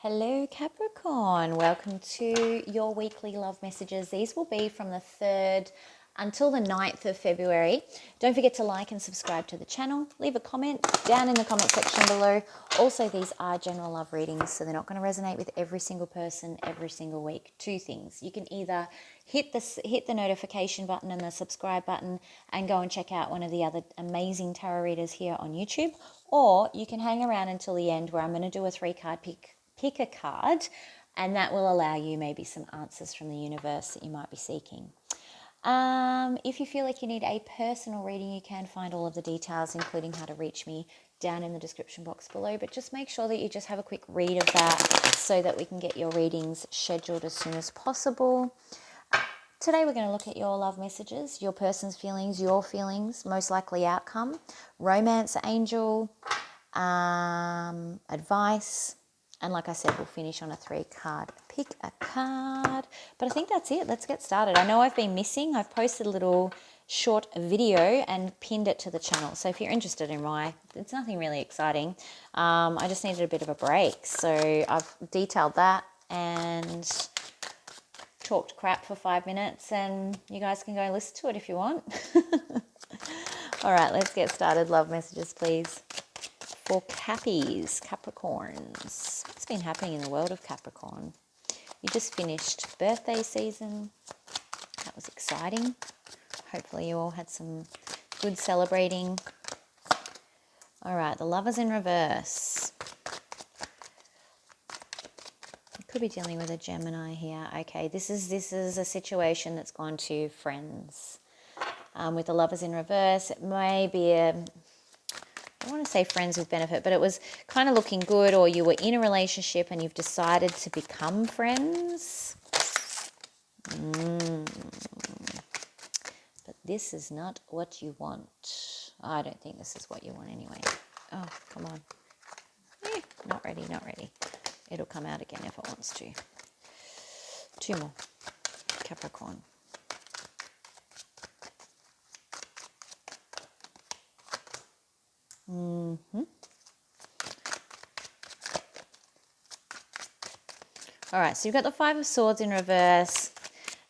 Hello Capricorn, welcome to your weekly love messages. These will be from the 3rd until the 9th of February. Don't forget to like and subscribe to the channel. Leave a comment down in the comment section below. Also, these are general love readings, so they're not going to resonate with every single person every single week. Two things. You can either hit the notification button and the subscribe button and go and check out one of the other amazing tarot readers here on YouTube, or you can hang around until the end where I'm going to do a 3-card pick a card, and that will allow you maybe some answers from the universe that you might be seeking. If you feel like you need a personal reading, you can find all of the details, including how to reach me, down in the description box below. But just make sure that you just have a quick read of that so that we can get your readings scheduled as soon as possible. Today we're going to look at your love messages, your person's feelings, your feelings, most likely outcome, romance angel, advice, and like I said, we'll finish on a 3-card pick a card. But I think that's it. Let's get started. I know I've been missing. I've posted a little short video and pinned it to the channel. So if you're interested in why, it's nothing really exciting. I just needed a bit of a break. So I've detailed that and talked crap for 5 minutes, and you guys can go listen to it if you want. All right, let's get started. Love messages, please. For Cappies, Capricorns. What's been happening in the world of Capricorn? You just finished birthday season. That was exciting. Hopefully you all had some good celebrating. All right, the Lovers in reverse. You could be dealing with a Gemini here. Okay, this is a situation that's gone to friends. With the Lovers in reverse, it may be I want to say friends with benefit, but it was kind of looking good, or you were in a relationship and you've decided to become friends. But this is not what you want. I don't think this is what you want anyway. Oh, come on. Not ready, not ready. It'll come out again if it wants to. 2 more. Capricorn. All right, so you've got the 5 of Swords in reverse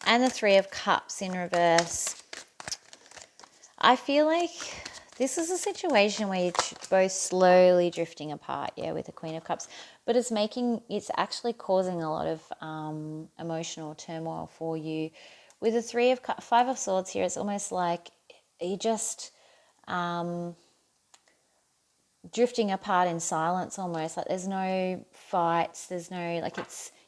and the 3 of Cups in reverse. I feel like this is a situation where you're both slowly drifting apart, yeah, with the Queen of Cups. But it's actually causing a lot of emotional turmoil for you. With the 5 of Swords here, it's almost like you just drifting apart in silence almost. Like there's no fights, there's no, like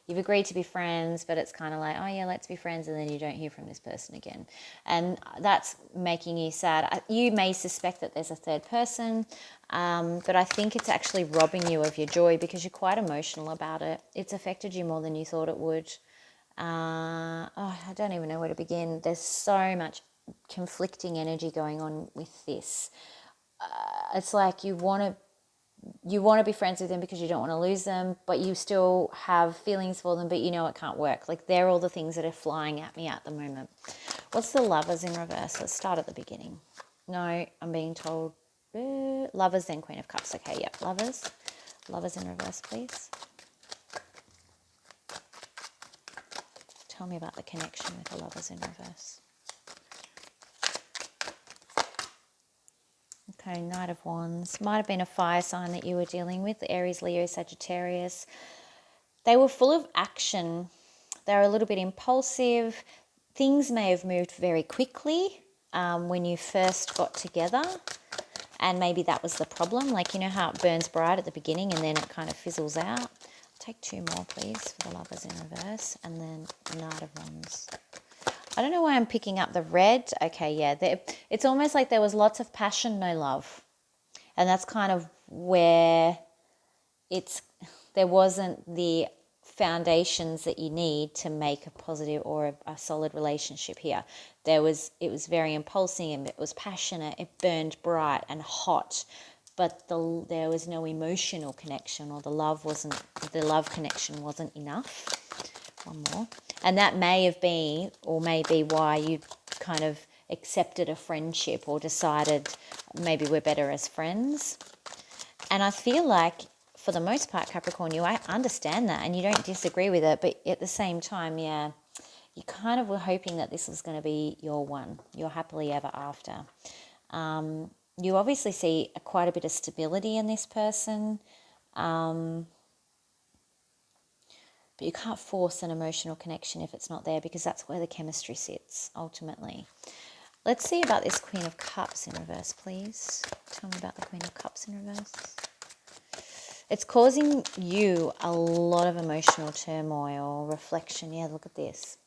you've agreed to be friends, but it's kind of like, oh yeah, let's be friends, and then you don't hear from this person again. And that's making you sad. You may suspect that there's a third person, but I think it's actually robbing you of your joy because you're quite emotional about it. It's affected you more than you thought it would. I don't even know where to begin. There's so much conflicting energy going on with this. It's like you want to be friends with them because you don't want to lose them, but you still have feelings for them, but you know it can't work. Like they're all the things that are flying at me at the moment. What's the Lovers in reverse? Let's start at the beginning. No, I'm being told Lovers, then Queen of Cups. Okay, yep, Lovers in reverse, please. Tell me about the connection with the Lovers in reverse. Okay, Knight of Wands. Might have been a fire sign that you were dealing with, Aries, Leo, Sagittarius. They were full of action. They were a little bit impulsive. Things may have moved very quickly when you first got together, and maybe that was the problem. Like, you know how it burns bright at the beginning and then it kind of fizzles out? Take 2 more, please, for the Lovers in reverse, and then Knight of Wands. I don't know why I'm picking up the red. Okay, yeah. It's almost like there was lots of passion, no love. And that's kind of where there wasn't the foundations that you need to make a positive or a solid relationship here. It was very impulsive, it was passionate, it burned bright and hot, but there was no emotional connection, or the love connection wasn't enough. 1 more. And that may have been, or may be, why you kind of accepted a friendship or decided maybe we're better as friends. And I feel like for the most part, Capricorn, you understand that and you don't disagree with it, but at the same time, yeah, you kind of were hoping that this was going to be your one, your happily ever after. You obviously see quite a bit of stability in this person, but you can't force an emotional connection if it's not there, because that's where the chemistry sits ultimately. Let's see about this Queen of Cups in reverse, please. Tell me about the Queen of Cups in reverse. It's causing you a lot of emotional turmoil, reflection. Yeah, look at this.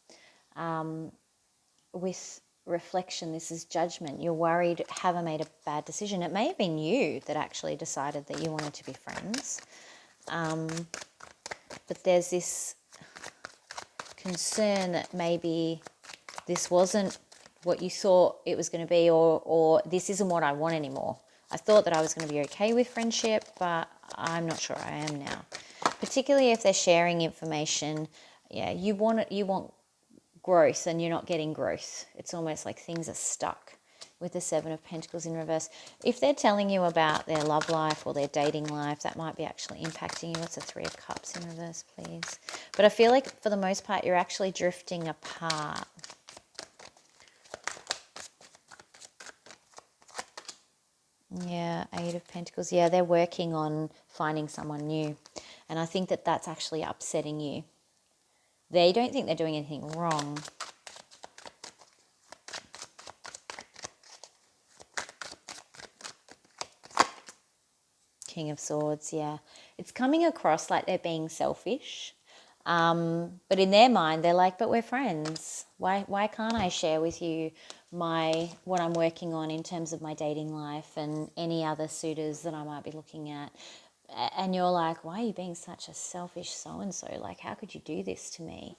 With reflection, this is judgment. You're worried, have I made a bad decision? It may have been you that actually decided that you wanted to be friends. But there's this concern that maybe this wasn't what you thought it was going to be, or this isn't what I want anymore. I thought that I was going to be okay with friendship, but I'm not sure I am now. Particularly if they're sharing information, yeah, you want growth and you're not getting growth. It's almost like things are stuck with the Seven of Pentacles in reverse. If they're telling you about their love life or their dating life, that might be actually impacting you. It's a Three of Cups in reverse, please. But I feel like for the most part, you're actually drifting apart. Yeah, Eight of Pentacles. Yeah, they're working on finding someone new. And I think that that's actually upsetting you. They don't think they're doing anything wrong. King of Swords, yeah. It's coming across like they're being selfish. But in their mind, they're like, but we're friends. Why can't I share with you what I'm working on in terms of my dating life and any other suitors that I might be looking at? And you're like, why are you being such a selfish so-and-so? Like, how could you do this to me?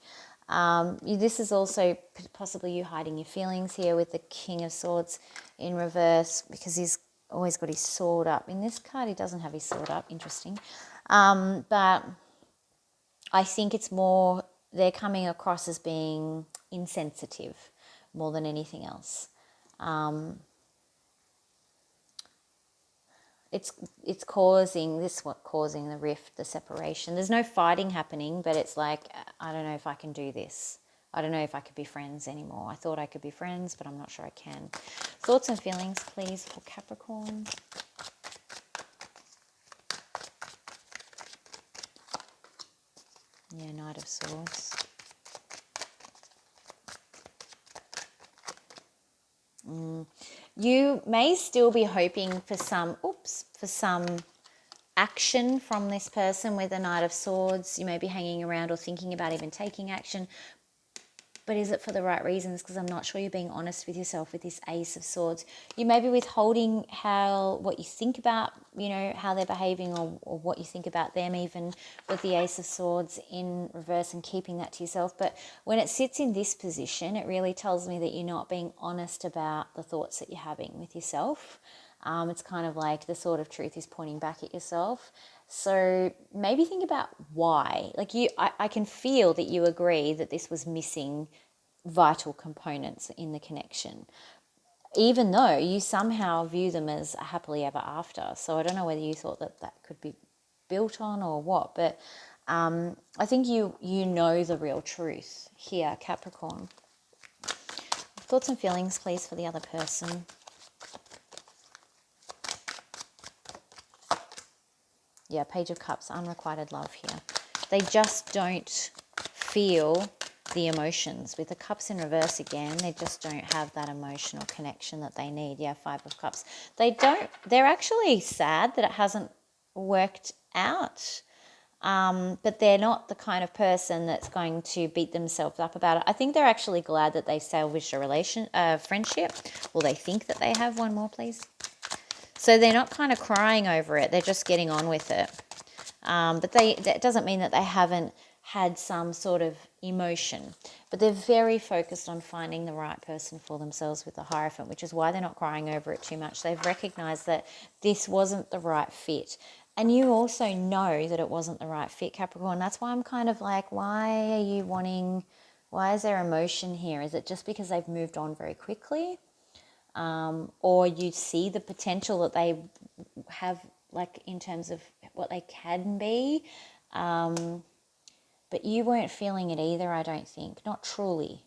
This is also possibly you hiding your feelings here with the King of Swords in reverse, because he's always got his sword up. In this card, he doesn't have his sword up. Interesting. But I think it's more they're coming across as being insensitive more than anything else. It's causing the rift, the separation. There's no fighting happening, but it's like, I don't know if I can do this. I don't know if I could be friends anymore. I thought I could be friends, but I'm not sure I can. Thoughts and feelings, please, for Capricorn. Yeah, Knight of Swords. You may still be hoping for some action from this person with the Knight of Swords. You may be hanging around or thinking about even taking action. But is it for the right reasons? Because I'm not sure you're being honest with yourself with this Ace of Swords. You may be withholding what you think about, how they're behaving, or what you think about them, even with the Ace of Swords in reverse, and keeping that to yourself. But when it sits in this position, it really tells me that you're not being honest about the thoughts that you're having with yourself. It's kind of like the sword of truth is pointing back at yourself. So maybe think about why. Like I can feel that you agree that this was missing vital components in the connection, even though you somehow view them as a happily ever after. So I don't know whether you thought that could be built on or what, but I think you know the real truth here, Capricorn. Thoughts and feelings, please, for the other person. Yeah, Page of Cups, unrequited love here. They just don't feel the emotions. With the Cups in reverse again, they just don't have that emotional connection that they need. Yeah, Five of Cups. They're actually sad that it hasn't worked out. But they're not the kind of person that's going to beat themselves up about it. I think they're actually glad that they salvaged a friendship. Well, they think that they have. One more, please. So they're not kind of crying over it. They're just getting on with it. But that doesn't mean that they haven't had some sort of emotion. But they're very focused on finding the right person for themselves with the Hierophant, which is why they're not crying over it too much. They've recognized that this wasn't the right fit. And you also know that it wasn't the right fit, Capricorn. That's why I'm kind of like, why is there emotion here? Is it just because they've moved on very quickly? Or you see the potential that they have, like in terms of what they can be. But you weren't feeling it either, I don't think. Not truly.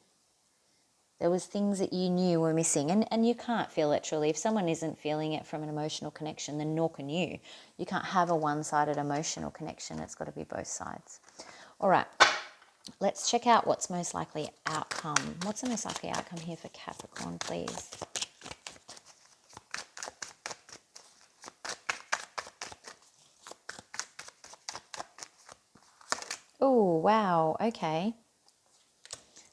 There was things that you knew were missing, and you can't feel it truly. If someone isn't feeling it from an emotional connection, then nor can you. You can't have a one-sided emotional connection. It's got to be both sides. All right, let's check out what's most likely outcome. What's the most likely outcome here for Capricorn, please? Oh, wow. Okay.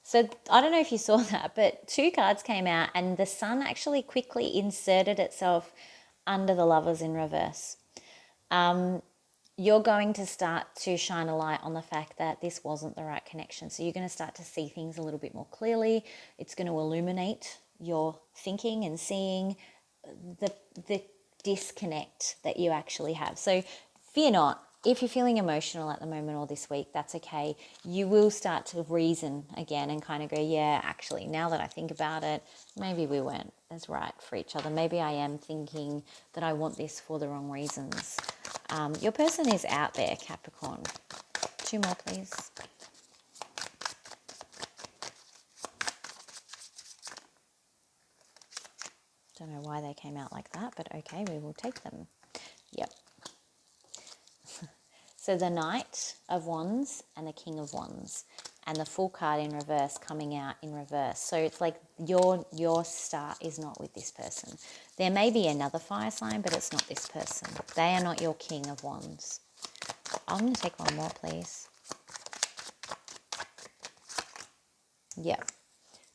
So I don't know if you saw that, but 2 cards came out and the sun actually quickly inserted itself under the Lovers in reverse. You're going to start to shine a light on the fact that this wasn't the right connection. So you're going to start to see things a little bit more clearly. It's going to illuminate your thinking and seeing the disconnect that you actually have. So fear not. If you're feeling emotional at the moment or this week, that's okay. You will start to reason again and kind of go, yeah, actually, now that I think about it, maybe we weren't as right for each other. Maybe I am thinking that I want this for the wrong reasons. Your person is out there, Capricorn. 2 more, please. Don't know why they came out like that, but okay, we will take them. Yep. So the Knight of Wands and the King of Wands, and the Full card in reverse coming out in reverse. So it's like your start is not with this person. There may be another fire sign, but it's not this person. They are not your King of Wands. I'm going to take one more, please. Yep.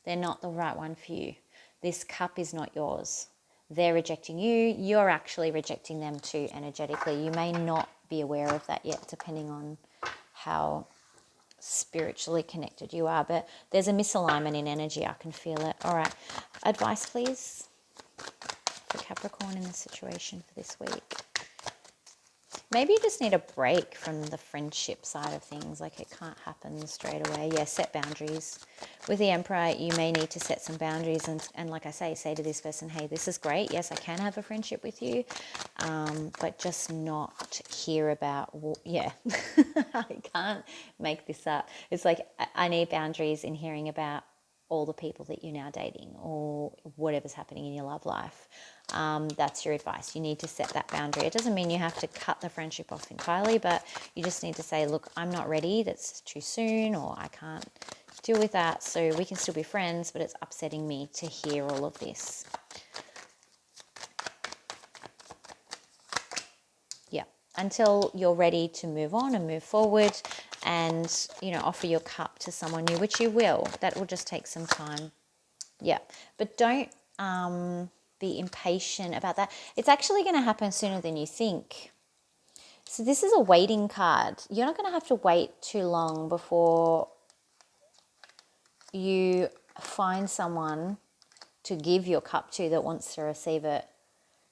They're not the right one for you. This cup is not yours. They're rejecting you. You're actually rejecting them too energetically. You may not be aware of that yet, depending on how spiritually connected you are. But there's a misalignment in energy. I can feel it. All right. Advice, please, for Capricorn in this situation for this week. Maybe you just need a break from the friendship side of things. Like, it can't happen straight away. Yeah, set boundaries. With the Emperor, you may need to set some boundaries and like I say to this person, hey, this is great. Yes, I can have a friendship with you, but just not hear about, well, yeah, I can't make this up. It's like I need boundaries in hearing about all the people that you're now dating or whatever's happening in your love life. That's your advice. You need to set that boundary. It doesn't mean you have to cut the friendship off entirely, but you just need to say, look, I'm not ready. That's too soon, or I can't deal with that. So we can still be friends, but it's upsetting me to hear all of this. Yeah. Until you're ready to move on and move forward and, offer your cup to someone new, which you will. That will just take some time. Yeah. But don't be impatient about that. It's actually going to happen sooner than you think. So this is a waiting card. You're not going to have to wait too long before you find someone to give your cup to that wants to receive it.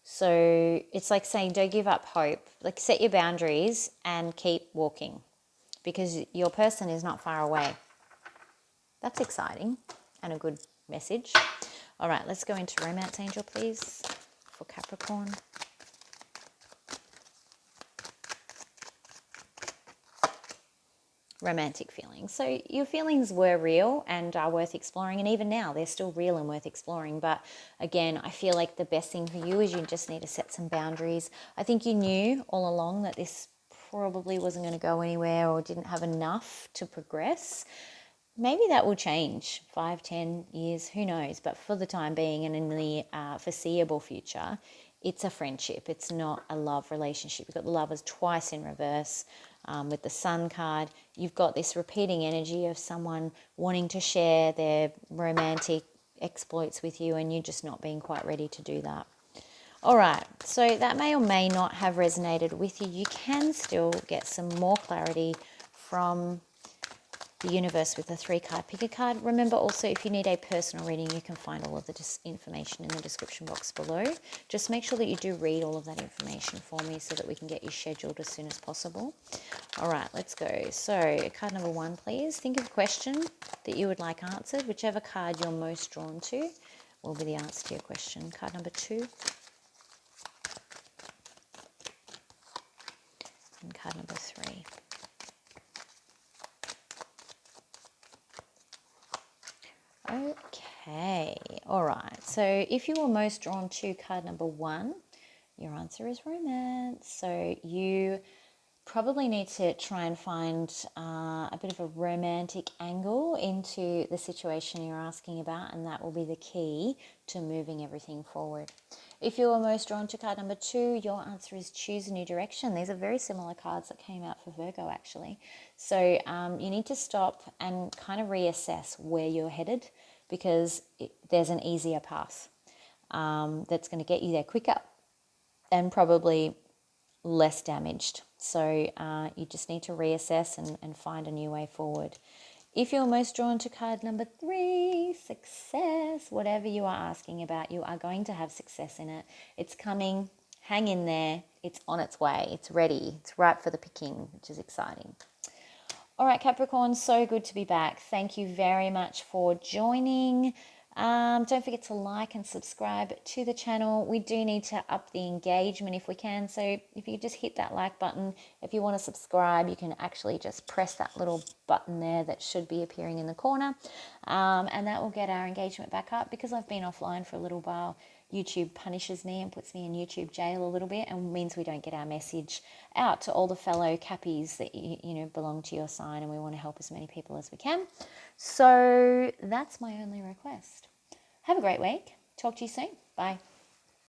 So it's like saying, don't give up hope. Like, set your boundaries and keep walking, because your person is not far away. That's exciting and a good message. All right, let's go into Romance Angel, please, for Capricorn. Romantic feelings. So your feelings were real and are worth exploring, and even now they're still real and worth exploring. But again, I feel like the best thing for you is you just need to set some boundaries. I think you knew all along that this probably wasn't going to go anywhere or didn't have enough to progress. Maybe that will change 5, 10 years, who knows? But for the time being and in the foreseeable future, it's a friendship. It's not a love relationship. You've got the Lovers twice in reverse. With the Sun card, you've got this repeating energy of someone wanting to share their romantic exploits with you, and you just not being quite ready to do that. All right, so that may or may not have resonated with you. You can still get some more clarity from the universe with the 3-card pick a card. Remember also, if you need a personal reading, you can find all of the information in the description box below. Just make sure that you do read all of that information for me so that we can get you scheduled as soon as possible. All right, let's go. So card number 1, please. Think of a question that you would like answered. Whichever card you're most drawn to will be the answer to your question. Card number 2. And card number 3. Okay, all right. So if you were most drawn to card number 1, your answer is romance. So you probably need to try and find a bit of a romantic angle into the situation you're asking about, and that will be the key to moving everything forward. If you are most drawn to card number 2, your answer is choose a new direction. These are very similar cards that came out for Virgo, actually. So you need to stop and kind of reassess where you're headed, because there's an easier path that's going to get you there quicker and probably less damaged. So you just need to reassess and find a new way forward. If you're most drawn to card number 3, success, whatever you are asking about, you are going to have success in it. It's coming. Hang in there. It's on its way. It's ready. It's ripe for the picking, which is exciting. All right, Capricorn, so good to be back. Thank you very much for joining. Don't forget to like and subscribe to the channel. We do need to up the engagement if we can. So if you just hit that like button, if you want to subscribe, you can actually just press that little button there that should be appearing in the corner. And that will get our engagement back up. Because I've been offline for a little while, YouTube punishes me and puts me in YouTube jail a little bit, and means we don't get our message out to all the fellow Cappies that you know belong to your sign, and we want to help as many people as we can. So that's my only request. Have a great week. Talk to you soon. Bye.